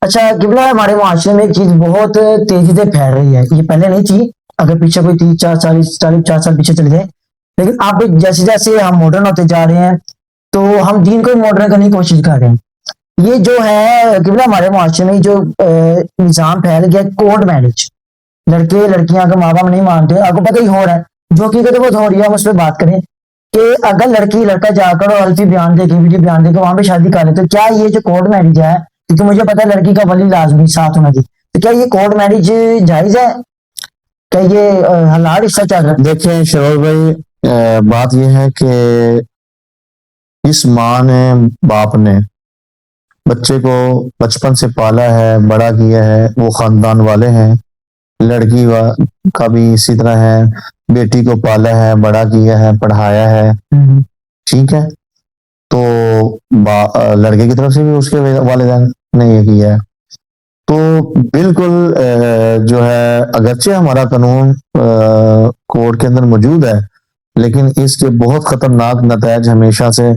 اچھا قبلہ، ہمارے معاشرے میں ایک چیز بہت تیزی سے پھیل رہی ہے، یہ پہلے نہیں تھی، اگر پیچھے کوئی 30 40 پیچھے چلے جائے، لیکن اب جیسے جیسے ہم ماڈرن ہوتے جا رہے ہیں تو ہم دین کو ماڈرن کرنے کی کوشش کر رہے ہیں۔ یہ جو ہے قبلہ ہمارے معاشرے میں جو نظام پھیل گیا کورٹ میرج، لڑکے لڑکیاں اگر ماں باپ نہیں مانتے، آپ کو پتہ ہی ہو رہا ہے جو حقیقت وہ ہو رہی ہے، ہم اس پہ بات کریں کہ اگر لڑکی لڑکا جا کر اور الفی بیان دے کے ویڈیو بیان دے کے وہاں پہ شادی کر لے، تو کیا یہ جو کورٹ میرج ہے، کیونکہ مجھے پتا ہے لڑکی کا ولی لازمی ساتھ ہونا چاہیے، تو کیا یہ کورٹ میرج جائز ہے؟ کیا یہ حلال حصہ چل رہا ہے؟ دیکھیں شرور بھائی، بات یہ ہے کہ اس ماں نے باپ نے بچے کو بچپن سے پالا ہے، بڑا کیا ہے، وہ خاندان والے ہیں، لڑکی کا بھی اسی طرح ہے، بیٹی کو پالا ہے، بڑا کیا ہے، پڑھایا ہے، ٹھیک ہے، تو لڑکے کی طرف سے بھی اس کے والدین نے یہ کیا ہے، تو بالکل جو ہے اگرچہ ہمارا قانون کورٹ کے اندر موجود ہے، لیکن اس کے بہت خطرناک نتائج ہمیشہ سے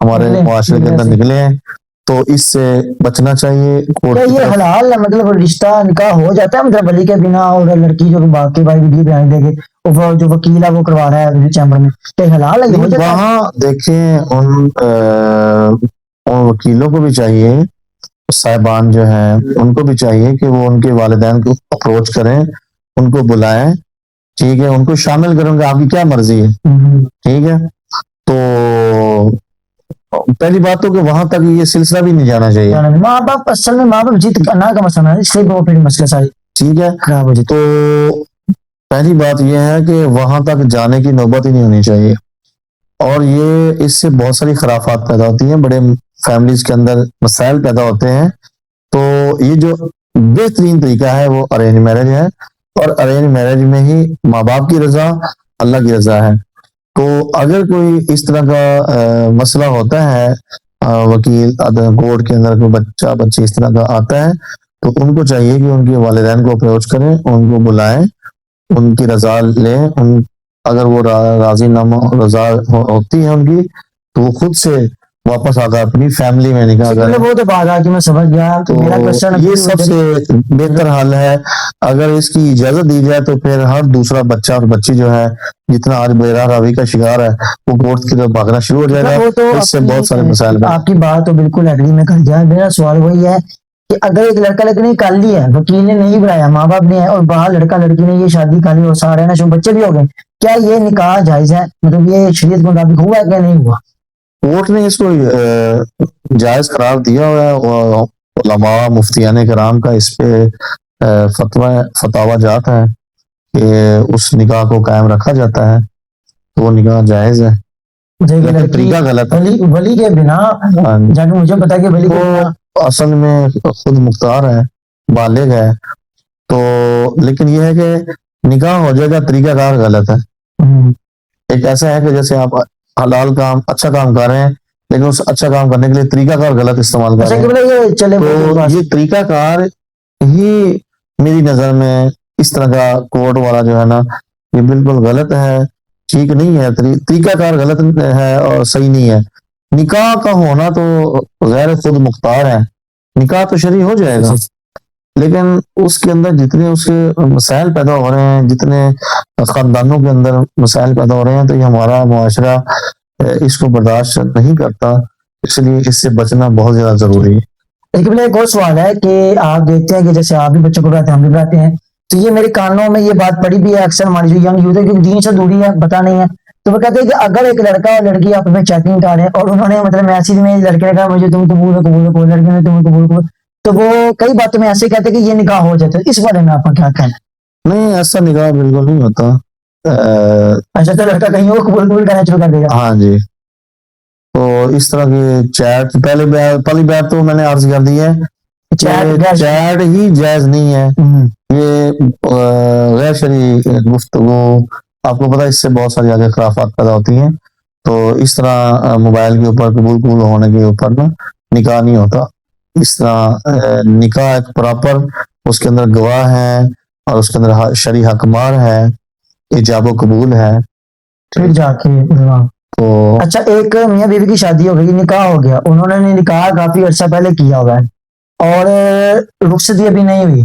ہمارے معاشرے کے اندر نکلے ہیں، تو اس سے بچنا چاہیے۔ کیا یہ حلال ہے؟ مطلب رشتہ نکاح ہو جاتا ہے مطلب ولی کے بنا، اور لڑکی جو باقی بھائی ویڈیو بیان دے کے وہ جو وکیل ہے وہ کروا رہا ہے چیمبر میں، تو حلال ہے؟ یہ ہو جاتا ہے؟ وہاں دیکھیں ان وکیلوں کو بھی چاہیے، صاحبان جو ہیں ان کو بھی چاہیے کہ وہ ان کے والدین کو اپروچ کریں، ان کو بلائیں، ٹھیک ہے، ان کو شامل کریں کہ آپ کی کیا مرضی ہے، ٹھیک ہے، تو پہلی بات تو کہ وہاں تک یہ سلسلہ بھی نہیں جانا چاہیے، ماں باپ اصل میں ماں باپ جیت کرنا کا مسئلہ ہے، اس لیے وہ پھر مسئلہ ساری ٹھیک ہے خراب ہو جاتی۔ تو پہلی بات یہ ہے کہ وہاں تک جانے کی نوبت ہی نہیں ہونی چاہیے، اور یہ اس سے بہت ساری خرافات پیدا ہوتی ہیں، بڑے فیملیز کے اندر مسائل پیدا ہوتے ہیں، تو یہ جو بہترین طریقہ ہے وہ ارینج میرج ہے، اور ارینج میرج میں ہی ماں باپ کی رضا، اللہ کی رضا ہے، تو اگر کوئی اس طرح کا مسئلہ ہوتا ہے، وکیل کورٹ کے اندر کوئی بچہ بچی اس طرح کا آتا ہے، تو ان کو چاہیے کہ ان کے والدین کو اپروچ کریں، ان کو بلائیں، ان کی رضا لیں، اگر وہ راضی نامہ رضا ہوتی ہے ان کی، تو وہ خود سے واپس آ کر اپنی فیملی میں نکاح کریں، وہ تو بات آ کہ میں سمجھ گیا، تو یہ سب سے بہتر حل ہے۔ اگر اس کی اجازت دی جائے تو پھر ہر دوسرا بچہ اور بچی جو ہے جتنا آج بے راہ روی کا شکار ہے وہ کورٹ کی طرف بھاگنا شروع ہو جائے گا، اس سے بہت سارے مسائل۔ آپ کی بات تو بالکل ایگری میں کر دیا، میرا سوال وہی ہے کہ اگر ایک لڑکا لڑکی نے کر لی ہے، وکیل نے نہیں بلایا، ماں باپ نے ہے، اور باہر لڑکا لڑکی نے یہ شادی کر لی اور سارے نا بچے بھی ہو گئے، کیا یہ نکاح جائز ہے؟ مطلب یہ شریعت کے مطابق ہوا ہے کہ نہیں ہوا؟ کورٹ نے اس کو جائز قرار دیا ہوا ہے، علماء مفتیان کرام کا اس پہ فتاوی جات ہے کہ اس نکاح کو قائم رکھا جاتا ہے، تو وہ نکاح جائز ہے، لیکن طریقہ غلط ہے، ولی کے بنا جا کے مجھے پتا کہ ولی وہ اصل میں خود مختار ہے، بالغ ہے، تو لیکن یہ ہے کہ نکاح ہو جائے گا، طریقہ کار غلط ہے، ایک ایسا ہے کہ جیسے آپ حلال کام اچھا کام کر رہے ہیں، لیکن اس اچھا کام کرنے کے لیے طریقہ کار غلط استعمال کر رہے ہیں، تو یہ طریقہ کار ہی میری نظر میں اس طرح کا کورٹ والا جو ہے نا یہ بالکل غلط ہے، ٹھیک نہیں ہے، طریقہ کار غلط ہے اور صحیح نہیں ہے۔ نکاح کا ہونا تو غیر خود مختار ہے، نکاح تو شرعی ہو جائے گا، لیکن اس کے اندر جتنے اس کے مسائل پیدا ہو رہے ہیں، جتنے خاندانوں کے اندر مسائل پیدا ہو رہے ہیں، تو یہ ہمارا معاشرہ اس کو برداشت نہیں کرتا، اس لیے اس سے بچنا بہت زیادہ ضروری ہے۔ لیکن ایک اور سوال ہے کہ آپ دیکھتے ہیں کہ جیسے آپ بھی بچوں کو پڑھاتے ہیں، ہم بھی پڑھاتے ہیں، تو یہ میرے کانوں میں یہ بات پڑی بھی ہے اکثر، ہماری جو ینگ یوتھ ہے کیونکہ دین سے دوری ہے، پتہ نہیں ہے، تو وہ کہتے ہیں کہ اگر ایک لڑکا اور لڑکی آپ میں چیٹنگ کر رہے ہیں اور انہوں نے مطلب میسج میں لڑکے نے کہا مجھے تم قبول لڑکی نے تم قبول، تو وہ کئی باتوں میں ایسے کہتے ہیں کہ یہ نکاح ہو جاتا ہے، اس بارے میں آپ کا کیا کہنا ہے؟ نہیں، ایسا نکاح بالکل نہیں ہوتا۔ اچھا تو لڑکا کہیں اور قبول کرنا شروع کر دے گا؟ ہاں جی، تو اس طرح کی چیٹ پہلی بات تو میں نے عرض کر دی ہے، چیٹ ہی جائز نہیں ہے، یہ غیر شرعی گفتگو، آپ کو پتا اس سے بہت ساری آگے خرافات پیدا ہوتی ہیں، تو اس طرح موبائل کے اوپر قبول ہونے کے اوپر نا نکاح نہیں ہوتا، اس طرح نکاح ایک پراپر، اس کے اندر گواہ ہے اور اس کے اندر شرعی حکمار ہے، ایجاب و قبول ہے، پھر جا کے تو اچھا ایک میاں بیوی کی شادی ہو گئی، نکاح ہو گیا، انہوں نے نکاح کافی عرصہ پہلے کیا ہوا ہے، اور رخصتی ابھی نہیں ہوئی.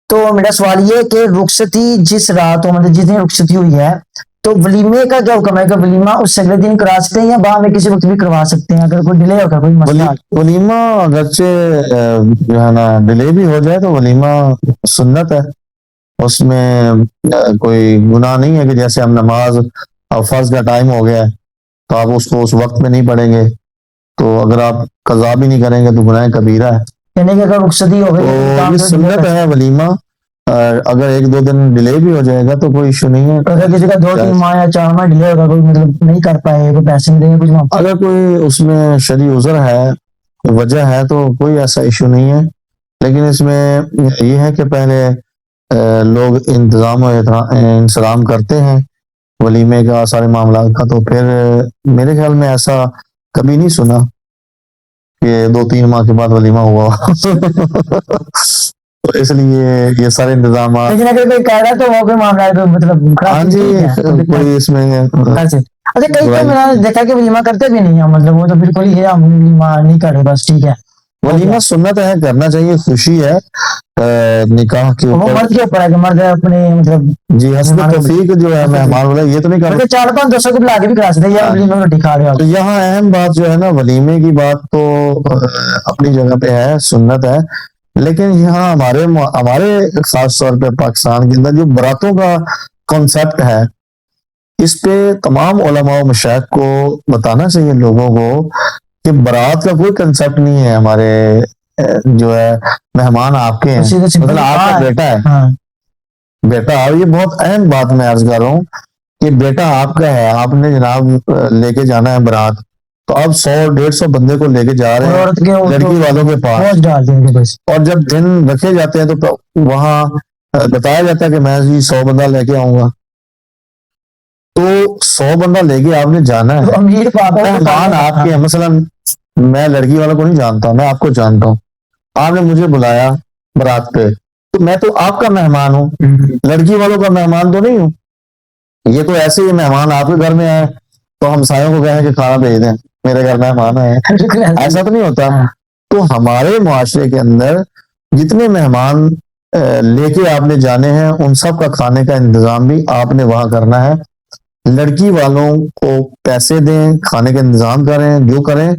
تو میرا سوال یہ ہے کہ رخصتی جس رات ہو مطلب جس دن رخصتی ہوئی ہے تو ولیمے کا کیا حکم ہے کہ ولیمہ اس سے اگلے دن کرا سکتے ہیں یا بعد میں کسی وقت بھی کروا سکتے ہیں اگر کوئی ڈیلے ہوگا کوئی مسئلہ؟ ولیمہ اگرچہ جو ہے نا ڈیلے بھی ہو جائے تو ولیمہ سنت ہے, اس میں کوئی گناہ نہیں ہے کہ جیسے ہم نماز اور فرض کا ٹائم ہو گیا ہے تو آپ اس کو اس وقت میں نہیں پڑھیں گے, تو اگر آپ قضا بھی نہیں کریں گے تو گناہ کبیرہ ہے. یعنی کہ اگر رخصتی ہو تو گئی یہ سنت ہے ولیمہ, اگر ایک دو دن ڈیلے بھی ہو جائے گا تو کوئی ایشو نہیں ہے. اگر کسی کا 2-3 ماہ یا 4 ماہ ڈیلے ہوگا کوئی مطلب نہیں کر پائے کوئی پیسے نہیں دیں گے کچھ اگر کوئی اس میں شرعی عذر ہے وجہ ہے تو کوئی ایسا ایشو نہیں ہے, لیکن اس میں یہ ہے کہ پہلے لوگ انتظام و انسلام کرتے ہیں ولیمے کا سارے معاملات کا, تو پھر میرے خیال میں ایسا کبھی نہیں سنا کہ 2-3 ماہ کے بعد ولیمہ ہوا. تو اس لیے یہ سارے انتظامات, لیکن اگر کوئی کہہ رہا ہے تو وہ کوئی معاملہ ہے مطلب ہاں جی کوئی اس میں اچھا کئی تو میں نے دیکھا کہ ولیمہ کرتے بھی نہیں ہیں, مطلب وہ تو بالکل ہی ہے ہم ولیمہ نہیں کر رہے بس ٹھیک ہے. ولیمہ سنت ہے, کرنا چاہیے, خوشی ہے نکاح کے وہ اوپر. مرد کے اوپر ہے کہ مرد اپنے مطلب جی حسب توفیق جو ہے مہمان والا یہ تو نہیں کر 400-500 کو بلا کے بھی کرا سکتے ہیں ولیمہ میں روٹی کھا رہے تو ہو. یہاں اہم بات جو ہے نا ولیمے کی بات تو اپنی جگہ پہ ہے, سنت ہے, لیکن یہاں ہمارے خاص طور پہ پاکستان کے اندر جو براتوں کا کنسپٹ ہے اس پہ تمام علماء و مشائخ کو بتانا چاہیے لوگوں کو کہ برات کا کوئی کنسپٹ نہیں ہے. ہمارے جو ہے مہمان آپ کے ہیں, مطلب آپ کا بیٹا ہے, بیٹا یہ بہت اہم بات میں عرض کر رہا ہوں کہ بیٹا آپ کا ہے, آپ نے جناب لے کے جانا ہے برات, تو آپ 100-150 بندے کو لے کے جا رہے ہیں لڑکی والوں کے پاس, اور جب دن رکھے جاتے ہیں تو وہاں بتایا جاتا ہے کہ میں 100 بندہ لے کے آؤں گا, تو 100 بندہ لے کے آپ نے جانا ہے, مہمان آپ کے ہیں. مثلا میں لڑکی والوں کو نہیں جانتا, میں آپ کو جانتا ہوں, آپ نے مجھے بلایا برات پہ تو میں تو آپ کا مہمان ہوں, لڑکی والوں کا مہمان تو نہیں ہوں. یہ تو ایسے ہی مہمان آپ کے گھر میں آئے تو ہمسایوں کو کہیں کہ کھانا بھیج دیں, میرے گھر مہمان آئے, ایسا تو نہیں ہوتا. تو ہمارے معاشرے کے اندر جتنے مہمان لے کے آپ نے جانے ہیں ان سب کا کھانے کا انتظام بھی آپ نے وہاں کرنا ہے. لڑکی والوں کو پیسے دیں, کھانے کا انتظام کریں, جو کریں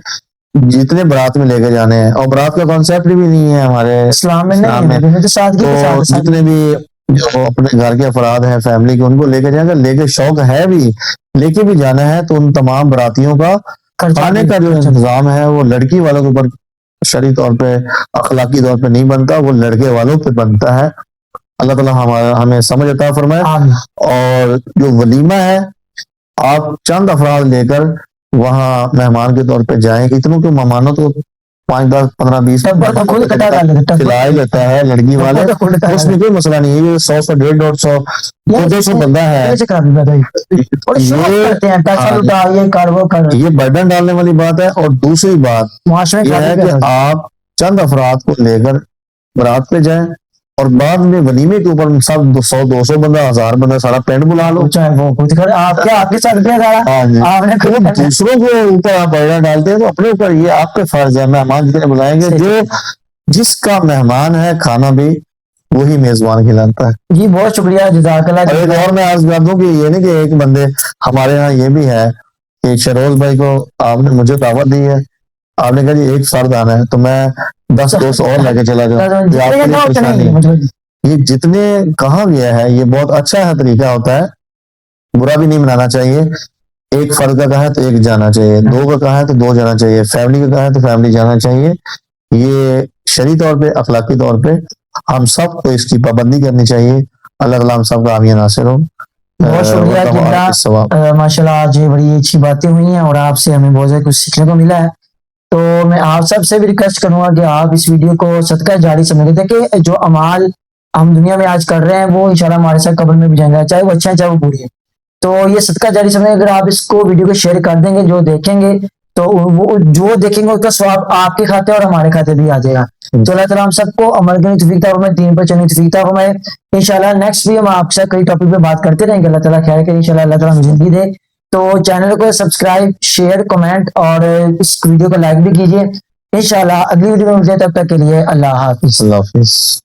جتنے برات میں لے کے جانے ہیں. اور برات کا کانسیپٹ بھی نہیں ہے ہمارے اسلام میں, تو جتنے بھی جو اپنے گھر کے افراد ہیں فیملی کے ان کو لے کے جائیں گے, لے کے شوق ہے بھی لے کے بھی جانا ہے, تو ان تمام براتیوں کا کھانے کا جو انتظام ہے وہ لڑکی والوں کے اوپر شرعی طور پہ اخلاقی طور پہ نہیں بنتا, وہ لڑکے والوں پہ بنتا ہے. اللہ تعالیٰ ہمیں سمجھ عطا فرمائے. اور جو ولیمہ ہے آپ چند افراد لے کر وہاں مہمان کے طور پہ جائیں, اتنوں کے مہمانوں تو 5-10-15-20 کھلایا لیتا ہے لڑکی والے, اس میں کوئی مسئلہ نہیں ہے. یہ 100 سے 150-200 بندہ ہے, یہ برڈن ڈالنے والی بات ہے. اور دوسری بات یہ ہے کہ آپ چند افراد کو لے کر برات پہ جائیں اور بعد میں ولیمے کے اوپر سب 100-200 بندہ 1000 بندہ سارا پینٹ بلا لو, دوسروں کو اوپر آپ برڈن ڈالتے ہیں تو اپنے اوپر یہ آپ کے فرض ہے. مہمان جتنے بلائیں گے, جو جس کا مہمان ہے کھانا بھی وہی میزبان کھلاتا ہے. جی بہت شکریہ, جزاک اللہ. ایک اور میں عرض کر دوں کہ یہ نہیں کہ ایک بندے, ہمارے یہاں یہ بھی ہے کہ شروز بھائی کو آپ نے مجھے دعوت دی ہے, آپ نے کہا جی ایک فرد آنا ہے, تو میں 10 اور لے کے چلا جاؤں. یہ جتنے کہا گیا ہے یہ بہت اچھا ہے, طریقہ ہوتا ہے, برا بھی نہیں منانا چاہیے. ایک فرد کا کہا ہے تو ایک جانا چاہیے, 2 کا کہا ہے تو 2 جانا چاہیے, فیملی کا کہا ہے تو فیملی جانا چاہیے. یہ شرعی طور پہ اخلاقی طور پہ ہم سب کو اس کی پابندی کرنی چاہیے. اللہ تعالیٰ ہم سب کا حامی ناصر ہو. بہت شکریہ ماشاء اللہ, آج بڑی اچھی باتیں ہوئی ہیں اور آپ سے ہمیں بہت زیادہ کچھ سیکھنے کو ملا ہے. تو میں آپ سب سے بھی ریکویسٹ کروں گا کہ آپ اس ویڈیو کو صدقہ جاری سمجھ لیں کہ جو اعمال ہم دنیا میں آج کر رہے ہیں وہ انشاءاللہ ہمارے ساتھ قبر میں بھی جائیں گے, چاہے وہ اچھا ہے چاہے وہ بری ہے. تو یہ صدقہ جاری سمجھیں, اگر آپ اس کو ویڈیو کو شیئر کر دیں گے, جو دیکھیں گے تو وہ جو دیکھیں گے اس کا ثواب آپ کے کھاتے اور ہمارے کھاتے بھی آ جائے گا. تو اللہ تعالیٰ ہم سب کو عمل کرنے کی توفیق عطا فرمائے, دین پر چلنے کی توفیق عطا فرمائے. انشاءاللہ نیکسٹ بھی ہم آپ سے کئی ٹاپک پہ بات کرتے رہیں گے. اللہ تعالیٰ خیر کرے, انشاءاللہ اللہ تعالیٰ ہمیں زندگی دے. تو چینل کو سبسکرائب, شیئر, کمنٹ اور اس ویڈیو کو لائک بھی کیجیے. انشاءاللہ اگلی ویڈیو میں ملتے ہیں، تب تک کے لیے اللہ حافظ. اللہ حافظ.